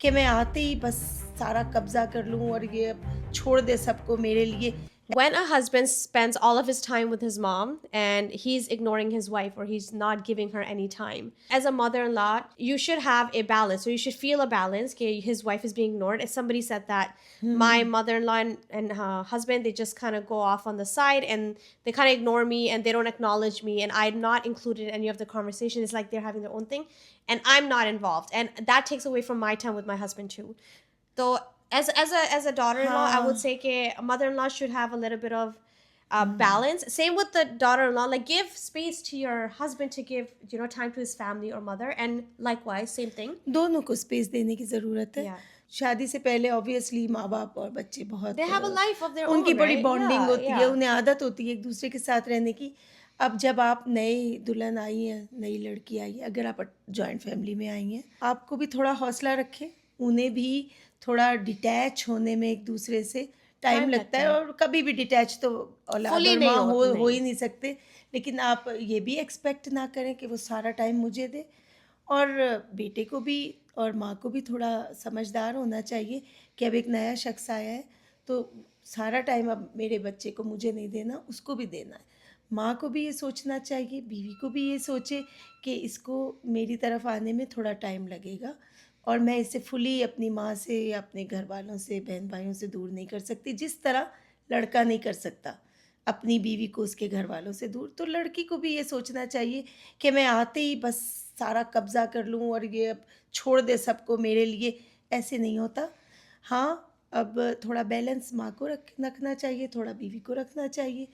कि मैं आते ही बस सारा कब्ज़ा कर लूँ और ये अब छोड़ दे सबको मेरे लिए। When a husband spends all of his time with his mom and he's ignoring his wife or he's not giving her any time, as a mother-in-law, you should have a balance. So you should feel a balance. Okay, his wife is being ignored. If somebody said that my hmm, mother-in-law and her husband, they just kind of go off on the side and they kind of ignore me and they don't acknowledge me and I'm not included in any of the conversation. It's like they're having their own thing and I'm not involved. And that takes away from my time with my husband too. So as a daughter-in-law, I would हाँ, say कि a mother-in-law should have a little bit of hmm. balance. Same with the daughter-in-law. Like give space to your husband to give time to his family or mother, and likewise, same thing. दोनों को space देने की ज़रूरत है। Yeah, शादी से पहले obviously माँ-बाप और बच्चे they बहुत have a life of their उनकी own, बड़ी right? बॉन्डिंग Yeah, होती है, yeah. उन्हें आदत होती है एक-दूसरे के साथ रहने की। अब जब आप नई दुल्हन आई हैं, नई लड़की आई है, अगर आप जॉइंट फैमिली में आई हैं, आपको भी थोड़ा हौसला रखें। उन्हें भी थोड़ा डिटैच होने में एक-दूसरे से टाइम Time लगता लगता है है. और कभी भी डिटैच तो औलाद Fully और नहीं माँ हो हो नहीं. ही नहीं सकते। लेकिन आप ये भी एक्सपेक्ट ना करें कि वो सारा टाइम मुझे दे। और बेटे को भी और माँ को भी थोड़ा समझदार होना चाहिए कि अब एक नया शख्स आया है तो सारा टाइम अब मेरे बच्चे को मुझे नहीं देना, उसको भी देना है। माँ को भी ये सोचना चाहिए, बीवी को भी ये सोचे कि इसको मेरी तरफ आने में थोड़ा टाइम लगेगा और मैं इसे फुली अपनी माँ से या अपने घर वालों से, बहन भाइयों से दूर नहीं कर सकती, जिस तरह लड़का नहीं कर सकता अपनी बीवी को उसके घर वालों से दूर। तो लड़की को भी ये सोचना चाहिए कि मैं आते ही बस सारा कब्ज़ा कर लूँ और ये अब छोड़ दे सबको मेरे लिए, ऐसे नहीं होता। हाँ, अब थोड़ा बैलेंस माँ को रखना चाहिए, थोड़ा बीवी को रखना चाहिए।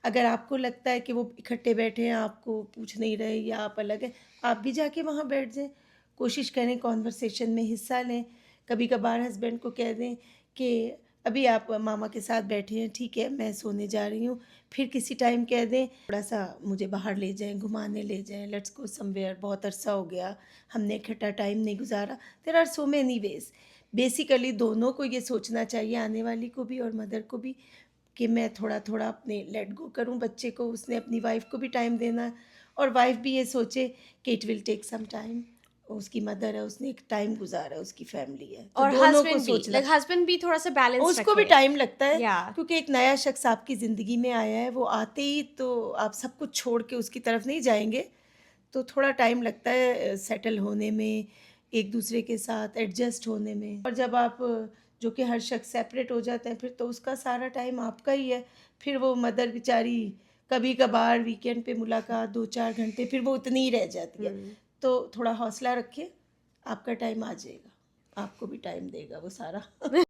अगर आपको लगता है कि वो इकट्ठे बैठे हैं, आपको पूछ नहीं रहे या आप अलग हैं, आप भी जाके वहाँ बैठ जाएँ। कोशिश करें कन्वर्सेशन में हिस्सा लें। कभी-कभार हस्बैंड को कह दें कि अभी आप मामा के साथ बैठे हैं, ठीक है, मैं सोने जा रही हूँ। फिर किसी टाइम कह दें, थोड़ा-सा मुझे बाहर ले जाएँ, घुमाने ले जाएँ, लेट्स गो समव्हेयर, बहुत अरसा हो गया, हमने इकट्ठा टाइम नहीं गुज़ारा। There are so many ways. Basically दोनों को ये सोचना चाहिए, आने वाली को भी और मदर को भी, कि मैं थोड़ा-थोड़ा अपने लेट गो करूँ बच्चे को, उसने अपनी वाइफ़ को भी टाइम देना है और वाइफ़ भी ये सोचे कि it will take some time. उसकी मदर है, उसने एक टाइम गुज़ारा है, उसकी फैमिली है, तो और दोनों को हस्बैंड सोचना। भी थोड़ा सा बैलेंस उसको भी रखे. टाइम लगता है Yeah. क्योंकि एक नया शख्स आपकी ज़िंदगी में आया है, वो आते ही तो आप सब कुछ छोड़ के उसकी तरफ नहीं जाएँगे, तो थोड़ा टाइम लगता है सेटल होने में, एक-दूसरे के साथ एडजस्ट होने में। और जब आप जो कि हर शख्स सेपरेट हो जाते हैं, फिर तो उसका सारा टाइम आपका ही है। फिर वो मदर बेचारी कभी-कभार वीकेंड पे मुलाकात 2-4 घंटे, फिर वो उतनी ही रह जाती है। Hmm. तो थोड़ा हौसला रखिए, आपका टाइम आ जाएगा, आपको भी टाइम देगा वो सारा।